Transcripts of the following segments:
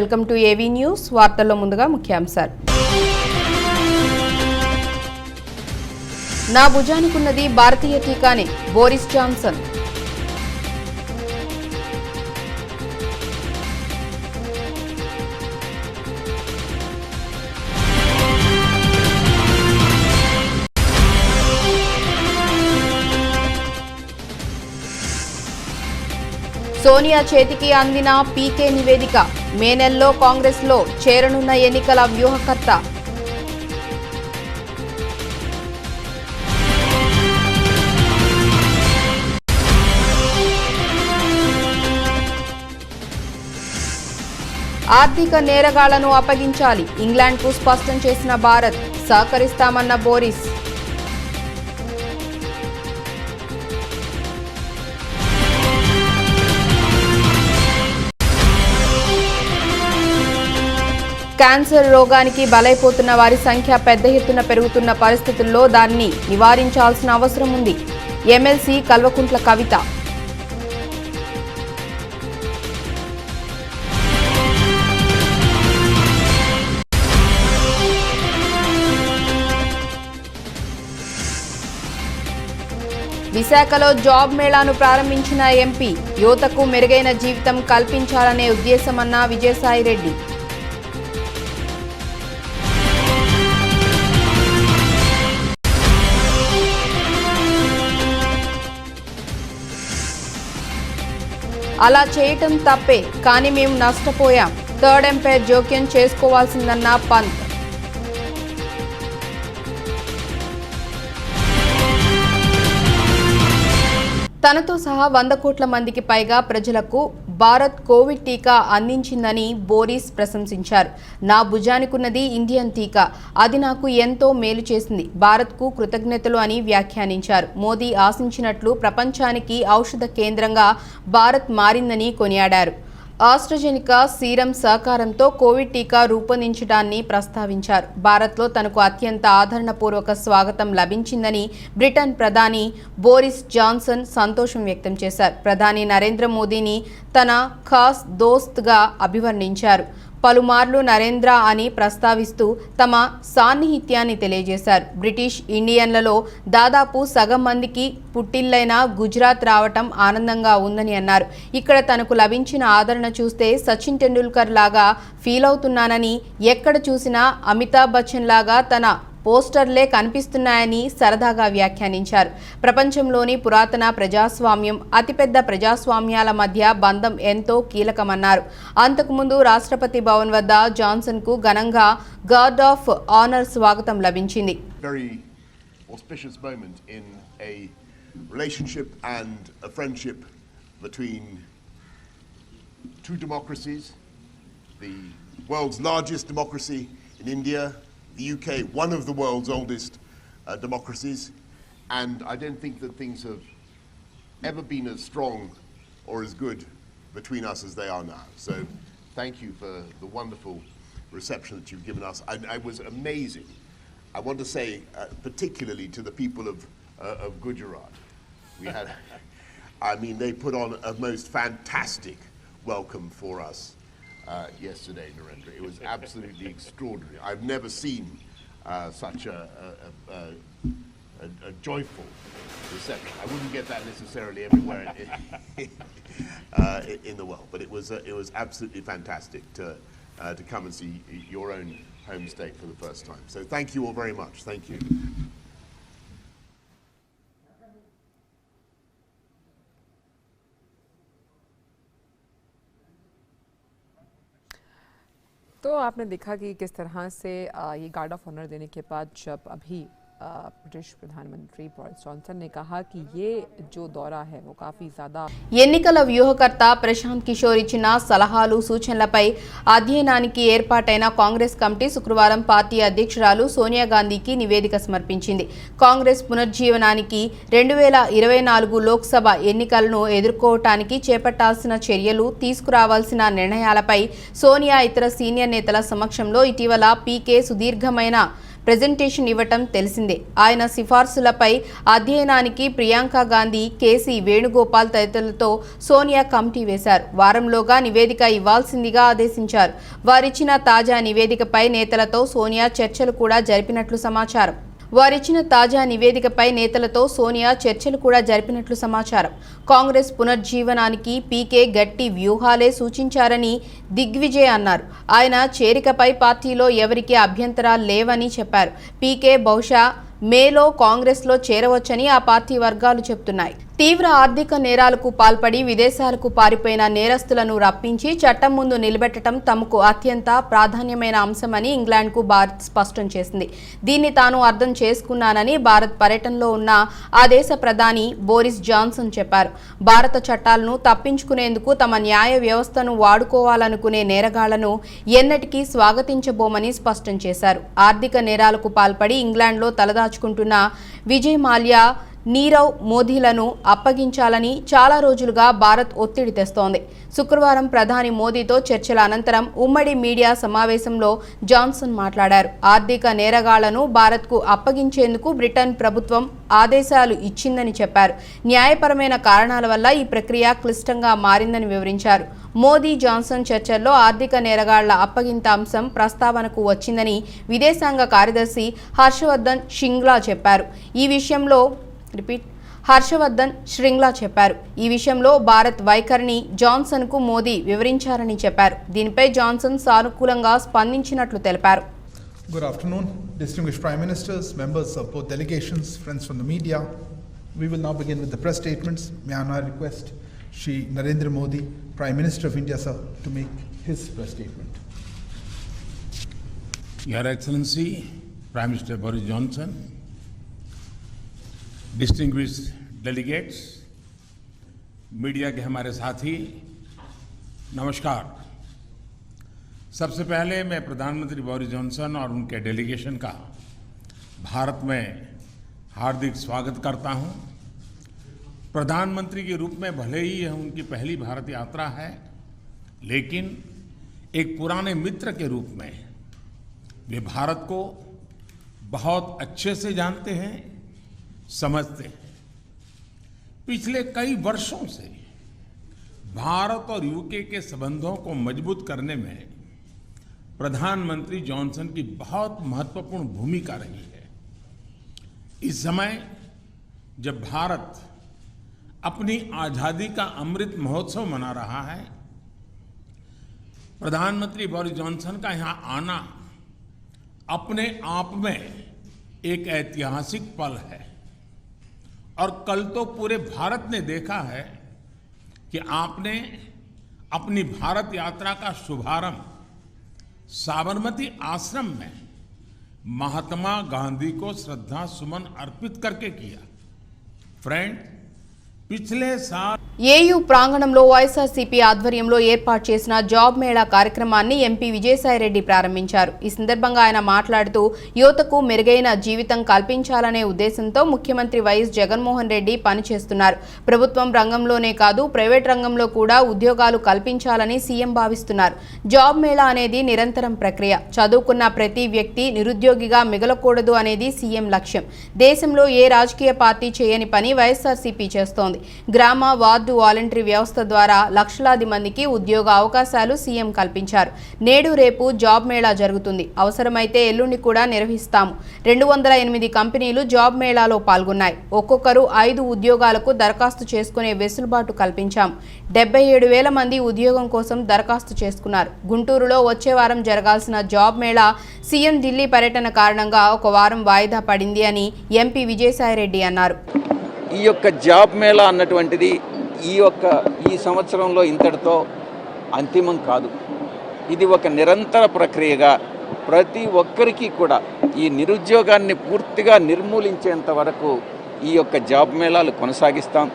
Welcome to AV news. వార్తల్లో ముందుగా ముఖ్యాంశాలు. నా భుజానికున్నది భారతీయ టీకానే, బోరిస్ జాన్సన్. సోనియా చేతికి అందిన పీకే నివేదిక. మే నెలలో కాంగ్రెస్లో చేరనున్న ఎన్నికల వ్యూహకర్త. ఆర్థిక నేరగాళ్లను అప్పగించాలి, ఇంగ్లాండ్కు స్పష్టం చేసిన భారత్. సహకరిస్తామన్న బోరిస్. క్యాన్సర్ రోగానికి బలైపోతున్న వారి సంఖ్య పెద్ద ఎత్తున పెరుగుతున్న పరిస్థితుల్లో దాన్ని నివారించాల్సిన అవసరం ఉంది. ఎమ్మెల్సీ కల్వకుంట్ల కవిత. విశాఖలో జాబ్ మేళాను ప్రారంభించిన ఎంపీ. యువతకు మెరుగైన జీవితం కల్పించాలనే ఉద్దేశమన్న విజయసాయిరెడ్డి. అలా చేయటం తప్పే, కానీ మేము నష్టపోయాం. థర్డ్ ఎంపైర్ జోక్యం చేసుకోవాల్సిందన్న పంత్. తనతో సహా 100 కోట్ల మందికి పైగా ప్రజలకు భారత్ కోవిడ్ టీకా అందించిందని బోరిస్ ప్రశంసించారు. నా భుజానికున్నది ఇండియన్ టీకా, అది నాకు ఎంతో మేలు చేసింది. భారత్కు కృతజ్ఞతలు అని వ్యాఖ్యానించారు. మోదీ ఆశించినట్లు ప్రపంచానికి ఔషధ కేంద్రంగా భారత్ మారిందని కొనియాడారు. ఆస్ట్రాజెనికా సీరం సహకారంతో కోవిడ్ టీకా రూపొందించడాన్ని ప్రస్తావించారు. భారత్లో తనకు అత్యంత ఆదరణపూర్వక స్వాగతం లభించిందని బ్రిటన్ ప్రధాని బోరిస్ జాన్సన్ సంతోషం వ్యక్తం చేశారు. ప్రధాని నరేంద్ర మోదీని తన ఖాస్ దోస్త్గా అభివర్ణించారు. పలుమార్లు నరేంద్ర అని ప్రస్తావిస్తూ తమ సాన్నిహిత్యాన్ని తెలియజేశారు. బ్రిటిష్ ఇండియన్లలో దాదాపు సగం మందికి పుట్టిల్లైన గుజరాత్ రావటం ఆనందంగా ఉందని అన్నారు. ఇక్కడ తనకు లభించిన ఆదరణ చూస్తే సచిన్ టెండూల్కర్ లాగా ఫీల్ అవుతున్నానని, ఎక్కడ చూసినా అమితాబ్ బచ్చన్ లాగా తన పోస్టర్లే కనిపిస్తున్నాయని సరదాగా వ్యాఖ్యానించారు. ప్రపంచంలోని పురాతన ప్రజాస్వామ్యం, అతిపెద్ద ప్రజాస్వామ్యాల మధ్య బంధం ఎంతో కీలకమన్నారు. అంతకుముందు రాష్ట్రపతి భవన్ వద్ద జాన్సన్ కు ఘనంగా గార్డ్ ఆఫ్ ఆనర్ స్వాగతం లభించింది. The UK, one of the world's oldest democracies, and I don't think that things have ever been as strong or as good between us as they are now. So thank you for the wonderful reception that you've given us. I was amazing. I want to say particularly to the people of Gujarat. We had, I mean, they put on a most fantastic welcome for us. Yesterday, Narendra. It was absolutely extraordinary. I've never seen such a joyful reception. I wouldn't get that necessarily everywhere in the world, but it was absolutely fantastic to come and see your own home state for the first time. So thank you all very much. Thank you. तो आपने देखा कि किस तरह से ये guard of honour देने के बाद जब अभी ब्रिटिश प्रधानमंत्री बोरिस जॉनसन ने कहा कि ये जो दौरा है वो काफी ज्यादा ఎన్నికల వ్యూహకర్త ప్రశాంత్ కిషోర్ ఇచ్చిన సలహాలు సూచనలపై అధ్యయనానికి ఏర్పాటైన కాంగ్రెస్ కమిటీ శుక్రవారం పార్టీ అధ్యక్షురాలు సోనియా గాంధీకి నివేదిక సమర్పించింది. కాంగ్రెస్ పునర్జీవనానికి 2024 లోక్సభ ఎన్నికలను ఎదుర్కోవటానికి చేపట్టాల్సిన చర్యలు, తీసుకురావాల్సిన నిర్ణయాలపై సోనియా ఇతర సీనియర్ నేతల సమక్షంలో ఇటీవల పీకే సుదీర్ఘమైన ప్రెజెంటేషన్ ఇవ్వటం తెలిసిందే. ఆయన సిఫార్సులపై అధ్యయనానికి ప్రియాంక గాంధీ, కేసీ వేణుగోపాల్ తదితరులతో సోనియా కమిటీ వేశారు. వారంలోగా నివేదిక ఇవ్వాల్సిందిగా ఆదేశించారు. వారిచ్చిన తాజా నివేదికపై నేతలతో సోనియా చర్చలు కూడా జరిపినట్లు సమాచారం. కాంగ్రెస్ పునర్జీవనానికి పీకే గట్టి వ్యూహాలే సూచించారని దిగ్విజయ్ అన్నారు. ఆయన చేరికపై పార్టీలో ఎవరికీ అభ్యంతరాలు లేవని చెప్పారు. పీకే బహుశా మేలో కాంగ్రెస్లో చేరవచ్చని ఆ పార్టీ వర్గాలు చెబుతున్నాయి. తీవ్ర ఆర్థిక నేరాలకు పాల్పడి విదేశాలకు పారిపోయిన నేరస్తులను రప్పించి చట్టం ముందు నిలబెట్టడం తమకు అత్యంత ప్రాధాన్యమైన అంశమని ఇంగ్లాండ్కు భారత్ స్పష్టం చేసింది. దీన్ని తాను అర్థం చేసుకున్నానని భారత్ పర్యటనలో ఉన్న ఆ దేశ ప్రధాని బోరిస్ జాన్సన్ చెప్పారు. భారత చట్టాలను తప్పించుకునేందుకు తమ న్యాయ వ్యవస్థను వాడుకోవాలనుకునే నేరగాళ్లను ఎన్నటికీ స్వాగతించబోమని స్పష్టం చేశారు. ఆర్థిక నేరాలకు పాల్పడి ఇంగ్లాండ్లో తలదాచుకుంటున్న విజయ్ మాల్యా, నీరవ్ మోదీలను అప్పగించాలని చాలా రోజులుగా భారత్ ఒత్తిడి తెస్తోంది. శుక్రవారం ప్రధాని మోదీతో చర్చల అనంతరం ఉమ్మడి మీడియా సమావేశంలో జాన్సన్ మాట్లాడారు. ఆర్థిక నేరగాళ్లను భారత్కు అప్పగించేందుకు బ్రిటన్ ప్రభుత్వం ఆదేశాలు ఇచ్చిందని చెప్పారు. న్యాయపరమైన కారణాల వల్ల ఈ ప్రక్రియ క్లిష్టంగా మారిందని వివరించారు. మోదీ జాన్సన్ చర్చల్లో ఆర్థిక నేరగాళ్ల అప్పగింత అంశం ప్రస్తావనకు వచ్చిందని విదేశాంగ కార్యదర్శి హర్షవర్ధన్ శ్రింగ్లా చెప్పారు. ఈ విషయంలో భారత్ వైఖరిని జాన్సన్కు మోదీ వివరించారని చెప్పారు. దీనిపై జాన్సన్ సానుకూలంగా స్పందించినట్లు తెలిపారు. Good afternoon, distinguished Prime Ministers, members of both delegations, friends from the media. We will now begin with the press statements. May I now request Shri Narendra Modi, Prime Minister of India, sir, to make his press statement. Your Excellency, Prime Minister Boris Johnson, distinguished delegates, media के हमारे साथी, नमस्कार। सबसे पहले मैं प्रधानमंत्री Boris Johnson और उनके डेलीगेशन का भारत में हार्दिक स्वागत करता हूं। प्रधानमंत्री के रूप में भले ही यह उनकी पहली भारत यात्रा है, लेकिन एक पुराने मित्र के रूप में वे भारत को बहुत अच्छे से जानते हैं, समझते हैं। पिछले कई वर्षों से भारत और यूके के संबंधों को मजबूत करने में प्रधानमंत्री जॉनसन की बहुत महत्वपूर्ण भूमिका रही है। इस समय जब भारत अपनी आजादी का अमृत महोत्सव मना रहा है, प्रधानमंत्री बोरिस जॉनसन का यहां आना अपने आप में एक ऐतिहासिक पल है। और कल तो पूरे भारत ने देखा है कि आपने अपनी भारत यात्रा का शुभारंभ साबरमती आश्रम में महात्मा गांधी को श्रद्धा सुमन अर्पित करके किया। फ्रेंड, पिछले साल ఏయూ ప్రాంగణంలో వైఎస్ఆర్సీపీ ఆధ్వర్యంలో ఏర్పాటు చేసిన జాబ్ మేళా కార్యక్రమాన్ని ఎంపీ విజయసాయిరెడ్డి ప్రారంభించారు. ఈ సందర్భంగా ఆయన మాట్లాడుతూ యువతకు మెరుగైన జీవితం కల్పించాలనే ఉద్దేశంతో ముఖ్యమంత్రి వైఎస్ జగన్మోహన్ రెడ్డి పనిచేస్తున్నారు. ప్రభుత్వం రంగంలోనే కాదు ప్రైవేట్ రంగంలో కూడా ఉద్యోగాలు కల్పించాలని సీఎం భావిస్తున్నారు. జాబ్ మేళా అనేది నిరంతరం ప్రక్రియ. చదువుకున్న ప్రతి వ్యక్తి నిరుద్యోగిగా మిగలకూడదు అనేది సీఎం లక్ష్యం. దేశంలో ఏ రాజకీయ పార్టీ చేయని పని వైఎస్ఆర్సీపీ చేస్తోంది. గ్రామ వార్డు వాలంటరీ వ్యవస్థ ద్వారా లక్షలాది మందికి ఉద్యోగ అవకాశాలు సీఎం కల్పించారు. నేడు రేపు జాబ్ మేళా జరుగుతుంది. అవసరమైతే ఎల్లుండి కూడా నిర్వహిస్తాము. 208 కంపెనీలు జాబ్ మేళాలో పాల్గొన్నాయి. ఒక్కొక్కరు 5 ఉద్యోగాలకు దరఖాస్తు చేసుకునే వెసులుబాటు కల్పించాము. 77,000 మంది ఉద్యోగం కోసం దరఖాస్తు చేసుకున్నారు. గుంటూరులో వచ్చే వారం జరగాల్సిన జాబ్ మేళా సీఎం ఢిల్లీ పర్యటన కారణంగా ఒక వారం వాయిదా పడింది అని ఎంపీ విజయసాయిరెడ్డి అన్నారు. ఈ యొక్క జాబ్ మేళా అన్నటువంటిది ఈ సంవత్సరంలో ఇంతటితో అంతిమం కాదు. ఇది ఒక నిరంతర ప్రక్రియగా ప్రతి ఒక్కరికి కూడా ఈ నిరుద్యోగాన్ని పూర్తిగా నిర్మూలించేంత వరకు ఈ యొక్క జాబ్ మేళాలు కొనసాగిస్తాం.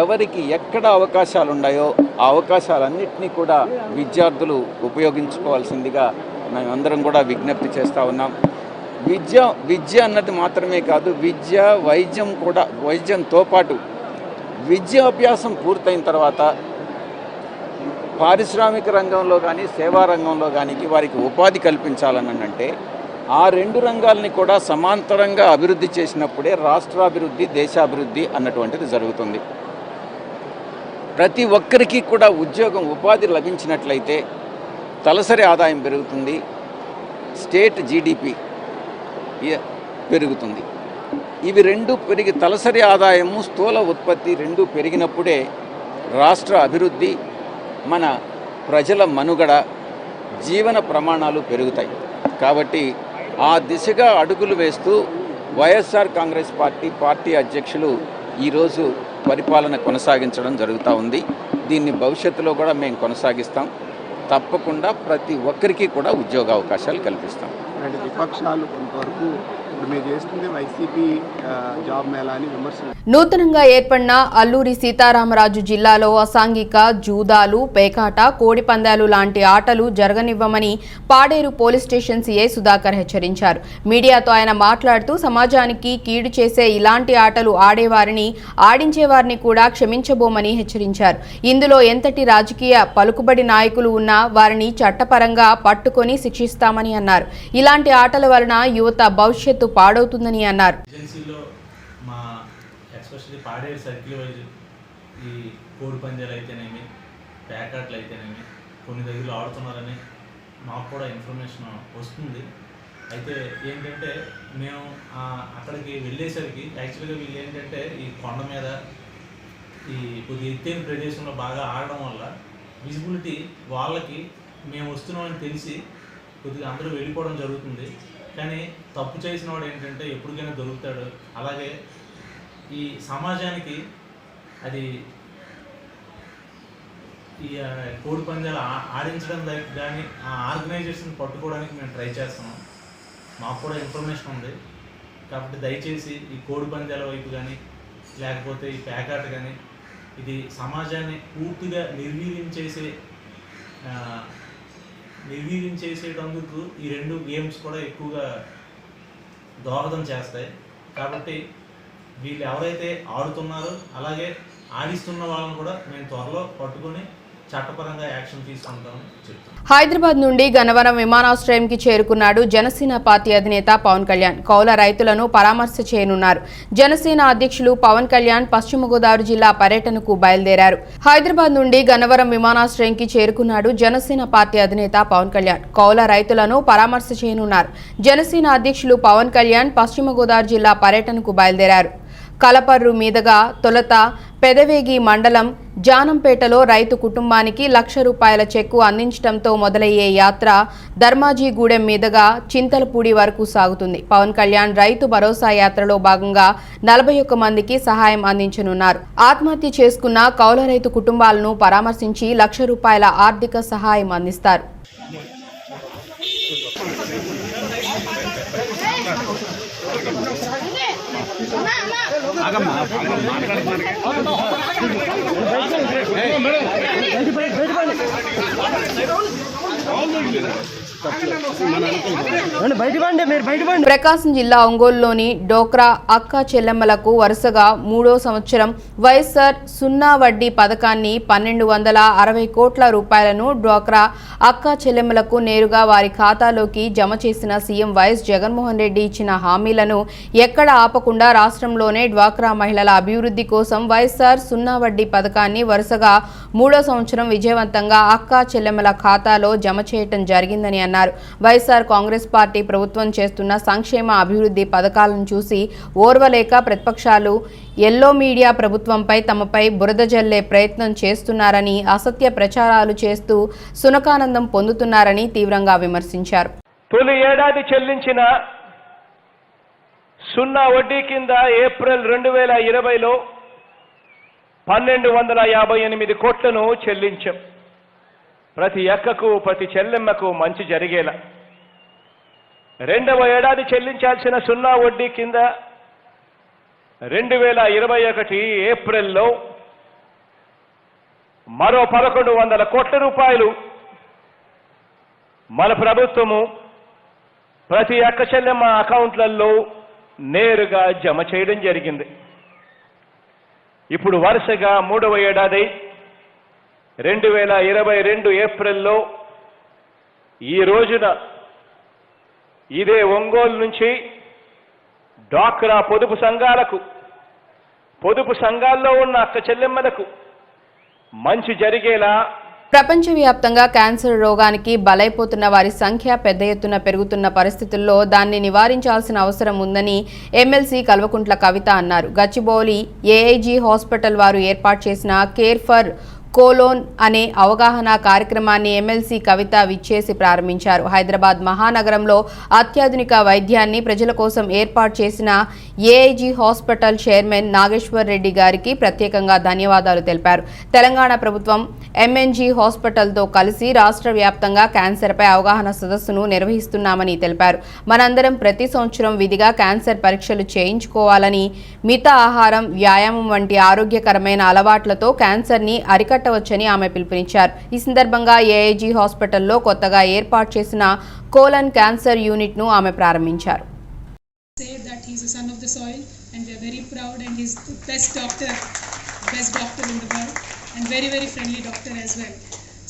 ఎవరికి ఎక్కడ అవకాశాలు ఉన్నాయో ఆ అవకాశాలన్నింటినీ కూడా విద్యార్థులు ఉపయోగించుకోవాల్సిందిగా మేమందరం కూడా విజ్ఞప్తి చేస్తూ ఉన్నాం. విద్య అన్నది మాత్రమే కాదు, వైద్యంతో పాటు విద్యాభ్యాసం పూర్తయిన తర్వాత పారిశ్రామిక రంగంలో కానీ సేవా రంగంలో కానీ వారికి ఉపాధి కల్పించాలని అంటే ఆ రెండు రంగాల్ని కూడా సమాంతరంగా అభివృద్ధి చేసినప్పుడే రాష్ట్రాభివృద్ధి, దేశాభివృద్ధి అన్నటువంటిది జరుగుతుంది. ప్రతి ఒక్కరికి కూడా ఉద్యోగం, ఉపాధి లభించినట్లయితే తలసరి ఆదాయం పెరుగుతుంది, స్టేట్ జీడిపి పెరుగుతుంది. ఇవి రెండు పెరిగి తలసరి ఆదాయము, స్థూల ఉత్పత్తి రెండు పెరిగినప్పుడే రాష్ట్ర అభివృద్ధి, మన ప్రజల మనుగడ, జీవన ప్రమాణాలు పెరుగుతాయి. కాబట్టి ఆ దిశగా అడుగులు వేస్తూ వైఎస్ఆర్ కాంగ్రెస్ పార్టీ అధ్యక్షులు ఈరోజు పరిపాలన కొనసాగించడం జరుగుతూ ఉంది. దీన్ని భవిష్యత్తులో కూడా మేము కొనసాగిస్తాం. తప్పకుండా ప్రతి ఒక్కరికి కూడా ఉద్యోగ అవకాశాలు కల్పిస్తాం. అంటే విపక్షాలు కొంతవరకు ఇప్పుడు మీరు చేస్తుంది వైసీపీ జాబ్ మేళా అని విమర్శలు. నూతనంగా ఏర్పడిన అల్లూరి సీతారామరాజు జిల్లాలో అసాంఘిక జూదాలు, పేకాట, కోడి పందాలు లాంటి ఆటలు జరగనివ్వమని Paderu police station CI Sudhakar హెచ్చరించారు. మీడియాతో ఆయన మాట్లాడుతూ సమాజానికి కీడు చేసే ఇలాంటి ఆటలు ఆడేవారిని, ఆడించేవారిని కూడా క్షమించబోమని హెచ్చరించారు. ఇందులో ఎంతటి రాజకీయ పలుకుబడి నాయకులు ఉన్నా వారిని చట్టపరంగా పట్టుకొని శిక్షిస్తామని అన్నారు. ఇలాంటి ఆటల వలన యువత భవిష్యత్తు పాడవుతుందని అన్నారు. మా ఎస్పెషల్లీ పాడేరు సర్కిల్ వైజ్ ఈ కోడి పందాలు అయితేనేమి, ప్యాకెట్లు అయితేనేమి కొన్ని దగ్గరలో ఆడుతున్నారని మాకు కూడా ఇన్ఫర్మేషన్ వస్తుంది. అయితే ఏంటంటే మేము అక్కడికి వెళ్ళేసరికి యాక్చువల్గా వీళ్ళు ఏంటంటే ఈ కొండ మీద ఈ కొద్దిగా ఎత్తైన ప్రదేశంలో బాగా ఆడడం వల్ల విజిబిలిటీ వాళ్ళకి మేము వస్తున్నామని తెలిసి కొద్దిగా అందరూ వెళ్ళిపోవడం జరుగుతుంది. కానీ తప్పు చేసిన వాడు ఏంటంటే ఎప్పటికైనా దొరుకుతాడు. అలాగే ఈ సమాజానికి అది ఈ కోడి పందాలు ఆడించడం కానీ ఆ ఆర్గనైజేషన్ పట్టుకోవడానికి మేము ట్రై చేస్తున్నాం. మాకు కూడా ఇన్ఫర్మేషన్ ఉంది. కాబట్టి దయచేసి ఈ కోడి పందాల వైపు కానీ లేకపోతే ఈ ప్యాకాట కానీ ఇది సమాజాన్ని పూర్తిగా నిర్వీర్యం చేసేటందుకు ఈ రెండు గేమ్స్ కూడా ఎక్కువగా దోహదం చేస్తాయి. కాబట్టి వీళ్ళు ఎవరైతే ఆడుతున్నారో అలాగే ఆడిస్తున్న వాళ్ళని కూడా మేము త్వరలో పట్టుకొని చట్టపరంగా యాక్షన్ తీసుకుంటామని చెప్తున్నాం. హైదరాబాద్ నుండి గన్నవరం విమానాశ్రయంకి చేరుకున్నాడు జనసేన పార్టీ అధినేత పవన్ కళ్యాణ్. కౌల రైతులను పరామర్శ చేయనున్నారు. జనసేన అధ్యక్షులు పవన్ కళ్యాణ్ పశ్చిమ గోదావరి జిల్లా పర్యటనకు బయలుదేరారు. హైదరాబాద్ నుండి గన్నవరం విమానాశ్రయంకి చేరుకున్నాడు జనసేన పార్టీ అధినేత పవన్ కళ్యాణ్. కౌల రైతులను పరామర్శ చేయనున్నారు. జనసేన అధ్యక్షులు పవన్ కళ్యాణ్ పశ్చిమ గోదావరి జిల్లా పర్యటనకు బయలుదేరారు. కలపర్రు మీదుగా తొలుత పెదవేగి మండలం జానంపేటలో రైతు కుటుంబానికి ₹1,00,000 చెక్కు అందించడంతో మొదలయ్యే యాత్ర ధర్మాజీగూడెం మీదుగా చింతలపూడి వరకు సాగుతుంది. పవన్ కళ్యాణ్ రైతు భరోసా యాత్రలో భాగంగా 41 మందికి సహాయం అందించనున్నారు. ఆత్మహత్య చేసుకున్న కౌల రైతు కుటుంబాలను పరామర్శించి ₹1,00,000 ఆర్థిక సహాయం అందిస్తారు. ప్రకాశం జిల్లా ఒంగోలులోని డోక్రా అక్క చెల్లెమ్మలకు వరుసగా 3వ సంవత్సరం వైఎస్ఆర్ సున్నా వడ్డీ పథకాన్ని 1,260 కోట్ల రూపాయలను డ్వాక్రా అక్క చెల్లెమ్మలకు నేరుగా వారి ఖాతాలోకి జమ చేసిన సీఎం వైఎస్ జగన్మోహన్ రెడ్డి ఇచ్చిన హామీలను ఎక్కడ ఆపకుండా రాష్ట్రంలోనే డ్వాక్రా మహిళల అభివృద్ధి కోసం వైఎస్ఆర్ సున్నా వడ్డీ పథకాన్ని వరుసగా 3వ సంవత్సరం విజయవంతంగా అక్క చెల్లెమ్మల ఖాతాలో జమ చేయటం జరిగిందని అన్నారు. వైఎస్ఆర్ కాంగ్రెస్ పార్టీ ప్రభుత్వం చేస్తున్న సంక్షేమ అభివృద్ధి పథకాలను చూసి ఓర్వలేక ప్రతిపక్షాలు ఎల్లో మీడియా ప్రభుత్వంపై తమపై బురద జల్లే ప్రయత్నం చేస్తున్నారని, అసత్య ప్రచారాలు చేస్తూ సునకానందం పొందుతున్నారని తీవ్రంగా విమర్శించారు. తొలి ఏడాది చెల్లించిన సున్నా వడ్డీ కింద ఏప్రిల్ 2020లో 1,258 కోట్లను చెల్లించాం. ప్రతి అక్కకు ప్రతి చెల్లెమ్మకు మంచి జరిగేలా. రెండవ ఏడాది చెల్లించాల్సిన సున్నా వడ్డీ కింద 2021 ఏప్రిల్లో మరో 1,100 కోట్ల రూపాయలు మన ప్రభుత్వము ప్రతి అక్క చెల్లెమ్మ అకౌంట్లలో నేరుగా జమ చేయడం జరిగింది. ఇప్పుడు వరుసగా 3వ ఏడాది 2022 ఏప్రిల్లో ఈ రోజున ఇదే ఒంగోలు నుంచి డ్వాక్రా పొదుపు సంఘాలకు, పొదుపు సంఘాల్లో ఉన్న అక్క చెల్లెమ్మలకు మంచి జరిగేలా ప్రపంచవ్యాప్తంగా క్యాన్సర్ రోగానికి బలైపోతున్న వారి సంఖ్య పెద్ద ఎత్తున పెరుగుతున్న పరిస్థితుల్లో దాన్ని నివారించాల్సిన అవసరం ఉందని ఎమ్మెల్సీ కల్వకుంట్ల కవిత అన్నారు. గచ్చిబౌలి ఏఐజీ హాస్పిటల్ వారు ఏర్పాటు చేసిన కేర్ ఫర్ కోలోన్ అనే అవగాహన కార్యక్రమాన్ని ఎమ్మెల్సీ కవిత విచ్చేసి ప్రారంభించారు. హైదరాబాద్ మహానగరంలో అత్యాధునిక వైద్యాన్ని ప్రజల కోసం ఏర్పాటు చేసిన AIG hospital chairman Nageshwar Reddy గారికి ప్రత్యేకంగా ధన్యవాదాలు తెలిపారు. తెలంగాణ ప్రభుత్వం ఎంఎన్జీ హాస్పిటల్తో కలిసి రాష్ట్ర వ్యాప్తంగా క్యాన్సర్పై అవగాహన సదస్సును నిర్వహిస్తున్నామని తెలిపారు. మనందరం ప్రతి సంవత్సరం విధిగా క్యాన్సర్ పరీక్షలు చేయించుకోవాలని, మిత ఆహారం, వ్యాయామం వంటి ఆరోగ్యకరమైన అలవాట్లతో క్యాన్సర్ని అరికట్టవచ్చని ఆమె పిలుపునిచ్చారు. ఈ సందర్భంగా ఏఐజీ హాస్పిటల్లో కొత్తగా ఏర్పాటు చేసిన కోలన్ క్యాన్సర్ యూనిట్ను ఆమె ప్రారంభించారు.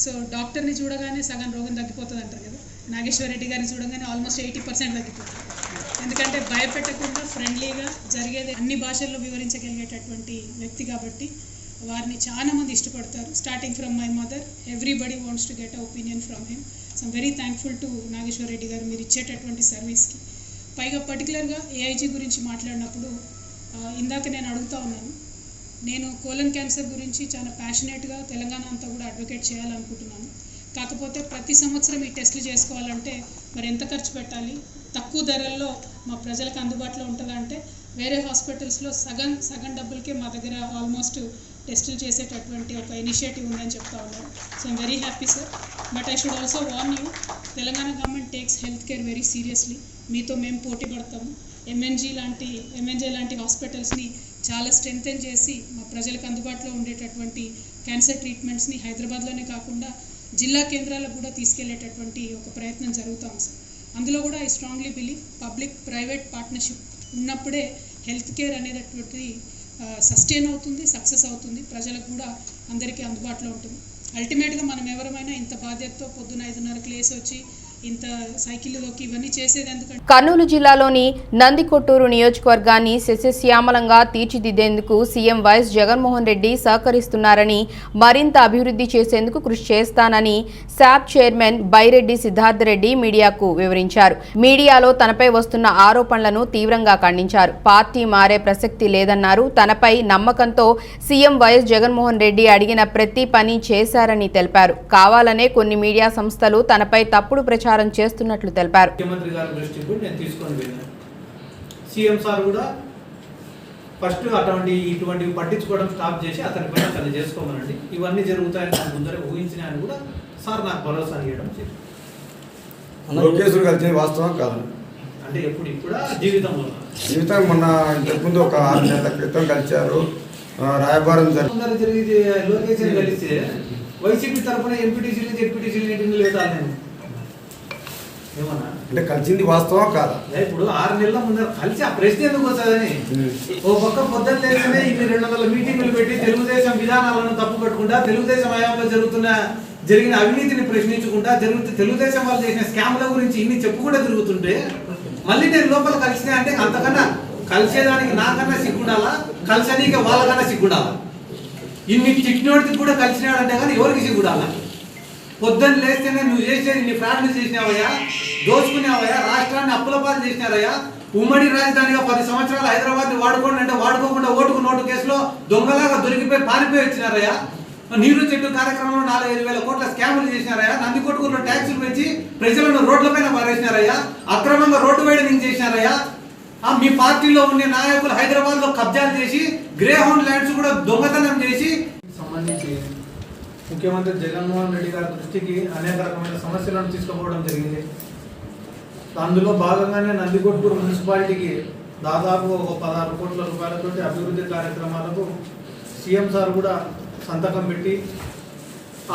సో డాక్టర్ని చూడగానే సగం రోగం తగ్గిపోతుంది అంటారు కదా. నాగేశ్వర రెడ్డి గారిని చూడగానే ఆల్మోస్ట్ 80% తగ్గిపోతుంది. ఎందుకంటే భయపెట్టకుండా ఫ్రెండ్లీగా జరిగేది అన్ని భాషల్లో వివరించగలిగేటటువంటి వ్యక్తి కాబట్టి వారిని చాలా మంది ఇష్టపడతారు. Starting from my mother, everybody wants to get a opinion from him. So I'm very thankful to Nageswara Reddy గారు మీరు ఇచ్చేటటువంటి సర్వీస్కి. పైగా పర్టికులర్గా ఏఐజీ గురించి మాట్లాడినప్పుడు ఇందాక నేను అడుగుతూ ఉన్నాను, నేను కోలన్ క్యాన్సర్ గురించి చాలా ప్యాషనేట్గా తెలంగాణ అంతా కూడా అడ్వకేట్ చేయాలనుకుంటున్నాను. కాకపోతే ప్రతి సంవత్సరం ఈ టెస్టులు చేసుకోవాలంటే మరి ఎంత ఖర్చు పెట్టాలి, తక్కువ ధరల్లో మా ప్రజలకు అందుబాటులో ఉంటుందంటే వేరే హాస్పిటల్స్లో సగం డబ్బులకే మా దగ్గర ఆల్మోస్ట్ టెస్టులు చేసేటటువంటి ఒక ఇనిషియేటివ్ ఉందని చెప్తా ఉన్నారు. So I'm very happy sir. But I should also warn you, Telangana government takes health care very seriously. మీతో మేము పోటీ పడతాము. ఎంఎన్జే లాంటి హాస్పిటల్స్ని చాలా స్ట్రెంథెన్ చేసి మా ప్రజలకు అందుబాటులో ఉండేటటువంటి క్యాన్సర్ ట్రీట్మెంట్స్ని హైదరాబాద్లోనే కాకుండా జిల్లా కేంద్రాలకు కూడా తీసుకెళ్లేటటువంటి ఒక ప్రయత్నం జరుగుతాం సార్. అందులో కూడా I strongly believe public private partnership ఉన్నప్పుడే హెల్త్ కేర్ అనేటటువంటిది సస్టైన్ అవుతుంది, సక్సెస్ అవుతుంది, ప్రజలకు కూడా అందరికీ అందుబాటులో ఉంటుంది. అల్టిమేట్గా మనం ఎవరమైనా ఇంత బాధ్యతతో పొద్దున 5:30కి లేసి వచ్చి ఇంత సైకిల్లోకి ఇవన్నీ చేసేది ఎందుకంటే కర్నూలు జిల్లాలోని నందికొట్టూరు నియోజకవర్గాన్ని సస్యశ్యామలంగా తీర్చిదిద్దేందుకు సీఎం వైఎస్ జగన్మోహన్ రెడ్డి సహకరిస్తున్నారని, మరింత అభివృద్ధి చేసేందుకు కృషి చేస్తానని శాప్ చైర్మన్ బైరెడ్డి సిద్ధార్థరెడ్డి మీడియాకు వివరించారు. మీడియాలో తనపై వస్తున్న ఆరోపణలను తీవ్రంగా ఖండించారు. పార్టీ మారే ప్రసక్తి లేదన్నారు. తనపై నమ్మకంతో సీఎం వైఎస్ జగన్మోహన్ రెడ్డి అడిగిన ప్రతి పని చేశారని తెలిపారు. కావాలనే కొన్ని మీడియా సంస్థలు తనపై తప్పుడు ప్రచారం చేస్తున్నట్లు తెలిపారు. ముఖ్యమంత్రి గారి దృష్టికి కూడా నేను తీసుకొని వెళ్ళాను. సీఎం సార్ కూడా ఫస్ట్ ఇటువంటివి పట్టించుకోవడం స్టాప్ చేసి అతని పైన అతను చేసుకోమనండి, ఇవన్నీ జరుగుతాయని నాకు ముందరే ఊహించినాయని కూడా సార్ నాకు భరోసా ఇవ్వడం లోకేశ్వర్ కలిసి వాస్తవం కాదు. అంటే ఇప్పుడా జీవితం మొన్న ఇంతకుముందు ఒక 6 నెలల క్రితం కలిశారు. రాయబారం జరిగి లోకేశ్వర్ కలిస్తే వైసీపీ తరఫున ఎంపీటీసీలు జెడ్పీటీసీలు లేదా నేను ఏమన్నా అంటే కలిసింది వాస్తవం కాదా? ఇప్పుడు 6 నెలల ముందర కలిసి ఆ ప్రశ్న ఎందుకు వస్తుందని ఓ పక్క పొద్దున్న లేస్తేనే ఇన్ని 200 మీటింగులు పెట్టి తెలుగుదేశం విధానాలను తప్పు పట్టుకుంటా, తెలుగుదేశం హయాంలో జరిగిన అవినీతిని ప్రశ్నించుకుంటా, తెలుగుదేశం వాళ్ళు చేసిన స్కామ్ల గురించి ఇన్ని చెప్పుకుంటూ తిరుగుతుంటే మళ్ళీ నేను లోపల కలిసినా అంటే అంతకన్నా కలిసేదానికి నాకన్నా సిగ్గుండాలా, కలిసనీకి వాళ్ళకన్నా సిగ్గుండాలా? ఇన్ని చిట్టినోడికి కూడా కలిసినాడంటే కానీ ఎవరికి సిగ్గుండాలా? పొద్దున్న లేస్తేనే నువ్వు చేసేది నీ ఫ్రాడ్లు చేసినావయ్యా, దోచుకునేవయ్యా, రాష్ట్రాన్ని అప్పుల పాలు చేసినారయ్యా, ఉమ్మడి రాజధానిగా 10 సంవత్సరాలు హైదరాబాద్ని వాడుకోండి అంటే వాడుకోకుండా ఓటుకు నోటు కేసులో దొంగలాగా దొరికిపోయి పారిపోయి వచ్చినారయ్యా. నీరు చెట్టు కార్యక్రమంలో 4-5 వేల కోట్ల స్కాములు చేసినారయ్యా. నందికొట్కూరులో ట్యాక్సులు పెంచి ప్రజలను రోడ్లపైన పారేసినారయ్యా. అక్రమంగా రోడ్డు వైడనింగ్ చేసినారయ్యా. మీ పార్టీలో ఉండే నాయకులు హైదరాబాద్లో కబ్జాలు చేసి గ్రే హౌండ్ ల్యాండ్స్ కూడా దొంగతనం చేసి సంబంధించి ముఖ్యమంత్రి జగన్మోహన్ రెడ్డి గారి దృష్టికి అనేక రకమైన సమస్యలను తీసుకుపోవడం జరిగింది. అందులో భాగంగానే నందికొట్కూరు మున్సిపాలిటీకి దాదాపు ఒక 16 కోట్ల రూపాయలతో అభివృద్ధి కార్యక్రమాలకు సీఎం సార్ కూడా సంతకం పెట్టి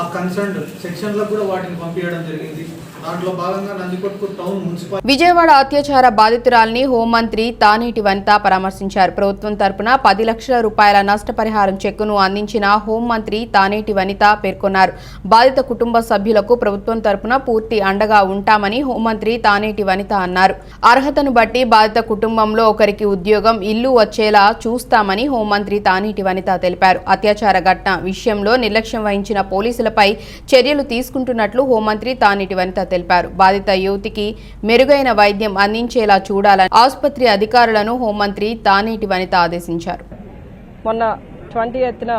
ఆ కన్సర్న్డ్ సెక్షన్లకు కూడా వాటిని పంపించడం జరిగింది. దాంట్లో భాగంగా నందికొట్కూరు టౌన్ మున్సిపల్ విజయవాడ అత్యాచార బాధితురాలిని హోంమంత్రి తానేటి వనిత పరామర్శించారు. ప్రభుత్వం తరపున 10 లక్షల రూపాయల నష్టపరిహారం చెక్కును అందించిన హోంమంత్రి తానేటి వనిత పేర్కొన్నారు. బాధిత కుటుంబ సభ్యులకు ప్రభుత్వం తరపున పూర్తి అండగా ఉంటామని హోంమంత్రి తానేటి వనిత అన్నారు. అర్హతను బట్టి బాధిత కుటుంబంలో ఒకరికి ఉద్యోగం, ఇల్లు వచ్చేలా చూస్తామని హోంమంత్రి తానేటి వనిత తెలిపారు. అత్యాచార ఘటన విషయంలో నిర్లక్ష్యం వహించిన పోలీసులపై చర్యలు తీసుకుంటున్నట్లు హోంమంత్రి తానేటి వనిత తెలిపారు. బాధిత యువతికి మెరుగైన వైద్యం అందించేలా చూడాలని ఆసుపత్రి అధికారులను హోంమంత్రి తానేటి వనిత ఆదేశించారు. మొన్న 20న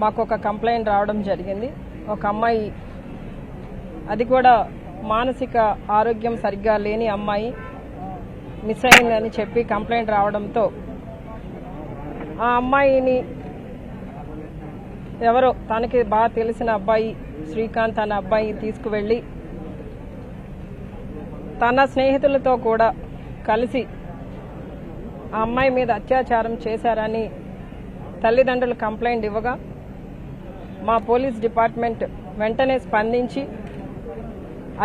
మాకు ఒక కంప్లైంట్ రావడం జరిగింది. ఒక అమ్మాయి, అది కూడా మానసిక ఆరోగ్యం సరిగ్గా లేని అమ్మాయి మిస్ అయిందని చెప్పి కంప్లైంట్ రావడంతో ఆ అమ్మాయిని ఎవరో తనకి బాగా తెలిసిన అబ్బాయి శ్రీకాంత్ అనే అబ్బాయి తీసుకువెళ్ళి తన స్నేహితులతో కూడా కలిసి ఆ అమ్మాయి మీద అత్యాచారం చేశారని తల్లిదండ్రులు కంప్లైంట్ ఇవ్వగా మా పోలీస్ డిపార్ట్మెంట్ వెంటనే స్పందించి,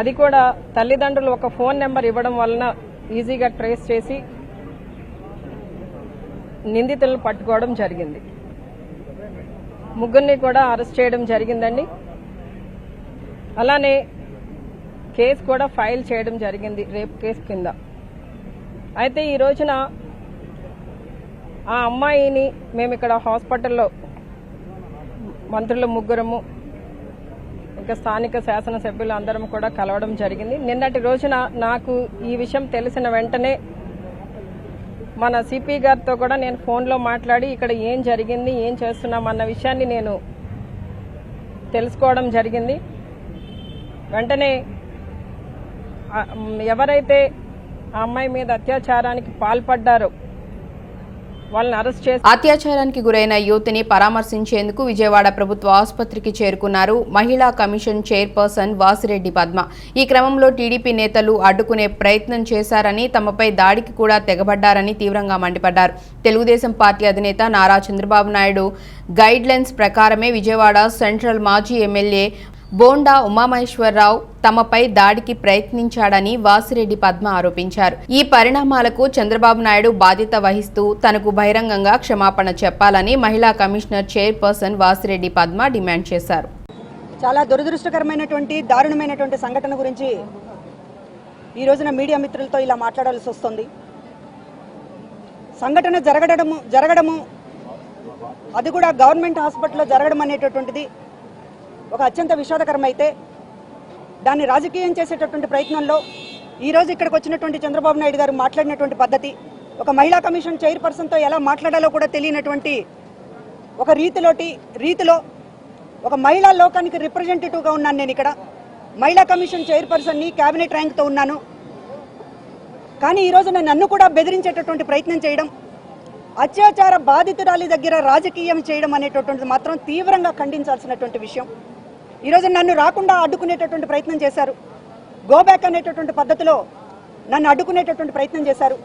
అది కూడా తల్లిదండ్రులు ఒక ఫోన్ నెంబర్ ఇవ్వడం వలన ఈజీగా ట్రేస్ చేసి నిందితులను పట్టుకోవడం జరిగింది. ముగ్గురిని కూడా అరెస్ట్ చేయడం జరిగిందండి. అలానే కేసు కూడా ఫైల్ చేయడం జరిగింది రేప్ కేసు కింద. అయితే ఈ రోజున ఆ అమ్మాయిని మేము ఇక్కడ హాస్పిటల్లో మంత్రులు ముగ్గురము, ఇంకా స్థానిక శాసనసభ్యులు అందరం కూడా కలవడం జరిగింది. నిన్నటి రోజున నాకు ఈ విషయం తెలిసిన వెంటనే మన సిపి గారితో కూడా నేను ఫోన్లో మాట్లాడి ఇక్కడ ఏం జరిగింది, ఏం చేస్తున్నాం అన్న విషయాన్ని నేను తెలుసుకోవడం జరిగింది. వెంటనే ఎవరైతే ఆ అమ్మాయి మీద అత్యాచారానికి పాల్పడ్డారో వాళ్ళని అరెస్ట్ చేసి అత్యాచారానికి గురైన యువతిని పరామర్శించేందుకు విజయవాడ ప్రభుత్వ ఆసుపత్రికి చేరుకున్నారు మహిళా కమిషన్ చైర్పర్సన్ వాసిరెడ్డి పద్మ. ఈ క్రమంలో టీడీపీ నేతలు అడ్డుకునే ప్రయత్నం చేశారని, తమపై దాడికి కూడా తెగబడ్డారని తీవ్రంగా మండిపడ్డారు. తెలుగుదేశం పార్టీ అధినేత నారా చంద్రబాబు నాయుడు గైడ్లైన్స్ ప్రకారమే విజయవాడ సెంట్రల్ మాజీ ఎమ్మెల్యే బోండా ఉమామహేశ్వరరావు తమపై దాడికి ప్రయత్నించాడని వాసిరెడ్డి పద్మ ఆరోపించారు. ఈ పరిణామాలకు చంద్రబాబు నాయుడు బాధ్యత వహిస్తూ తనకు బహిరంగంగా క్షమాపణ చెప్పాలని మహిళా commissioner chairperson Vasireddy Padma demand చేశారు. చాలా దురదృష్టకరమైనటువంటి, దారుణమైనటువంటి సంఘటన గురించి ఈ రోజున మీడియా మిత్రులతో ఇలా మాట్లాడాల్సి వస్తుంది. సంఘటన జరగడము అది కూడా గవర్నమెంట్ హాస్పిటల్లో జరగడం అనేటటువంటిది ఒక అత్యంత విషాదకరమైతే, దాన్ని రాజకీయం చేసేటటువంటి ప్రయత్నంలో ఈరోజు ఇక్కడికి వచ్చినటువంటి చంద్రబాబు నాయుడు గారు మాట్లాడినటువంటి పద్ధతి, ఒక మహిళా కమిషన్ చైర్పర్సన్తో ఎలా మాట్లాడాలో కూడా తెలియనటువంటి ఒక రీతిలో ఒక మహిళా లోకానికి రిప్రజెంటేటివ్గా ఉన్నాను నేను. ఇక్కడ మహిళా కమిషన్ చైర్పర్సన్ని, క్యాబినెట్ ర్యాంక్తో ఉన్నాను. కానీ ఈరోజు నన్ను కూడా బెదిరించేటటువంటి ప్రయత్నం చేయడం, అత్యాచార బాధితురాలి దగ్గర రాజకీయం చేయడం అనేటటువంటిది మాత్రం తీవ్రంగా ఖండించాల్సినటువంటి విషయం. ఈరోజు నన్ను రాకుండా అడ్డుకునేటటువంటి ప్రయత్నం చేశారు. గోబ్యాక్ అనేటటువంటి పద్ధతిలో నన్ను అడ్డుకునేటటువంటి ప్రయత్నం చేశారు.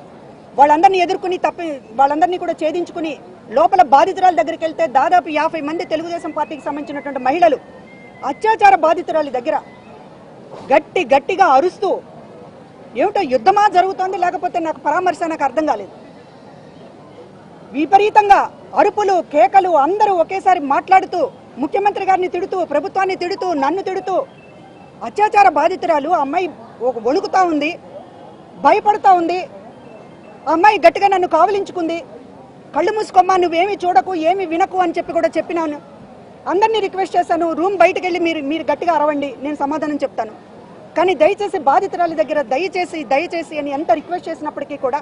వాళ్ళందరినీ ఎదుర్కొని వాళ్ళందరినీ కూడా ఛేదించుకుని లోపల బాధితురాల దగ్గరికి వెళ్తే దాదాపు 50 మంది తెలుగుదేశం పార్టీకి సంబంధించినటువంటి మహిళలు అత్యాచార బాధితురాలి దగ్గర గట్టిగా అరుస్తూ, ఏమిటో యుద్ధమా జరుగుతోంది లేకపోతే నాకు పరామర్శ, నాకు అర్థం కాలేదు. విపరీతంగా అరుపులు, కేకలు, అందరూ ఒకేసారి మాట్లాడుతూ ముఖ్యమంత్రి గారిని తిడుతూ, ప్రభుత్వాన్ని తిడుతూ, నన్ను తిడుతూ, అత్యాచార బాధితురాలు అమ్మాయి వణుకుతా ఉంది, భయపడుతూ ఉంది. అమ్మాయి గట్టిగా నన్ను కావలించుకుంది. కళ్ళు మూసుకోమ్మా, నువ్వేమి చూడకు, ఏమి వినకు అని చెప్పి కూడా చెప్పినాను. అందరినీ రిక్వెస్ట్ చేశాను, రూమ్ బయటకు వెళ్ళి మీరు గట్టిగా అరవండి, నేను సమాధానం చెప్తాను. కానీ దయచేసి బాధితురాలి దగ్గర దయచేసి అని ఎంత రిక్వెస్ట్ చేసినప్పటికీ కూడా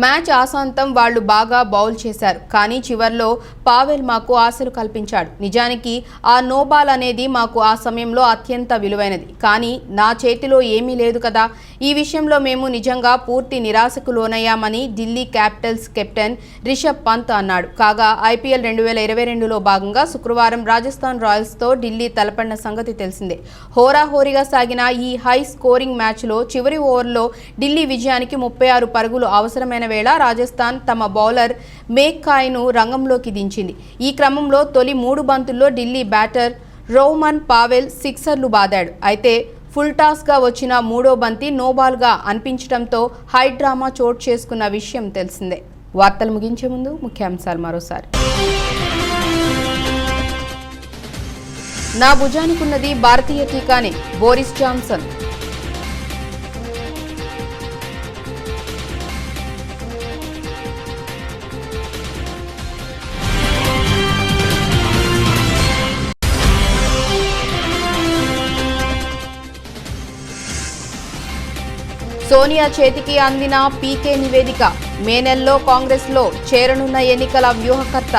మ్యాచ్ ఆశాంతం వాళ్లు బాగా బౌల్ చేశారు. కానీ చివర్లో పావెల్ మాకు ఆశలు కల్పించాడు. నిజానికి ఆ నోబాల్ అనేది మాకు ఆ సమయంలో అత్యంత విలువైనది. కానీ నా చేతిలో ఏమీ లేదు కదా. ఈ విషయంలో మేము నిజంగా పూర్తి నిరాశకు లోనయ్యామని ఢిల్లీ క్యాపిటల్స్ కెప్టెన్ రిషబ్ పంత్ అన్నాడు. కాగా ఐపీఎల్ 2022లో భాగంగా శుక్రవారం రాజస్థాన్ రాయల్స్తో ఢిల్లీ తలపడిన సంగతి తెలిసిందే. హోరాహోరీగా సాగిన ఈ హై స్కోరింగ్ మ్యాచ్లో చివరి ఓవర్లో ఢిల్లీ విజయానికి 36 పరుగులు అవసరమైన వేళ రాజస్థాన్ తమ బౌలర్ మేక్కాయ్ను రంగంలోకి దించింది. ఈ క్రమంలో తొలి 3 బంతుల్లో ఢిల్లీ బ్యాటర్ రోహ్మన్ పావెల్ సిక్సర్లు బాదాడు. అయితే ఫుల్ టాస్గా వచ్చిన మూడో బంతి నోబాల్గా అనిపించడంతో హై డ్రామా చోటు చేసుకున్న విషయం తెలిసిందే. వార్తలు ముగించే ముందు ముఖ్యాంశాలు మరోసారి. నా భుజానికున్నది భారతీయ టీకానే, బోరిస్ జాన్సన్. సోనియా చేతికి అందిన పీకే నివేదిక, మే నెలలో కాంగ్రెస్లో చేరనున్న ఎన్నికల వ్యూహకర్త.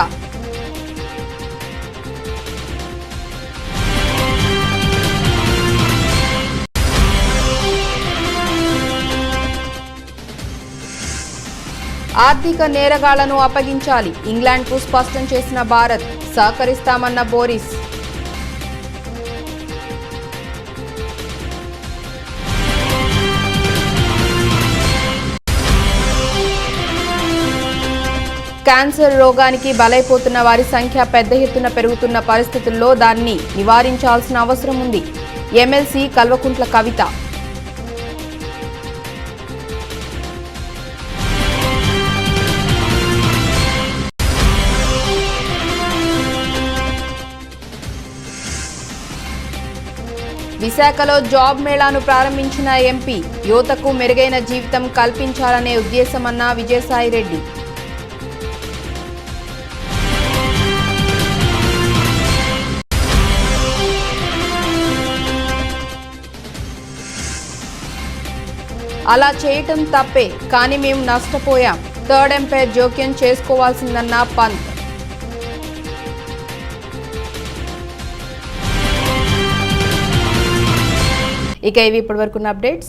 ఆర్థిక నేరగాళ్లను అప్పగించాలి, ఇంగ్లాండ్కు స్పష్టం చేసిన భారత్, సహకరిస్తామన్న బోరిస్. క్యాన్సర్ రోగానికి బలైపోతున్న వారి సంఖ్య పెద్ద ఎత్తున పెరుగుతున్న పరిస్థితుల్లో దాన్ని నివారించాల్సిన అవసరం ఉంది, ఎమ్మెల్సీ కల్వకుంట్ల కవిత. విశాఖలో జాబ్ మేళాను ప్రారంభించిన ఎంపీ, యువతకు మెరుగైన జీవితం కల్పించాలనే ఉద్దేశమన్న విజయసాయిరెడ్డి. అలా చేయటం తప్పే, కానీ మేము నష్టపోయాం, థర్డ్ ఎంపైర్ జోక్యం చేసుకోవాల్సిందన్న పంత్. ఇక ఇవి ఇప్పటివరకున్న అప్డేట్స్.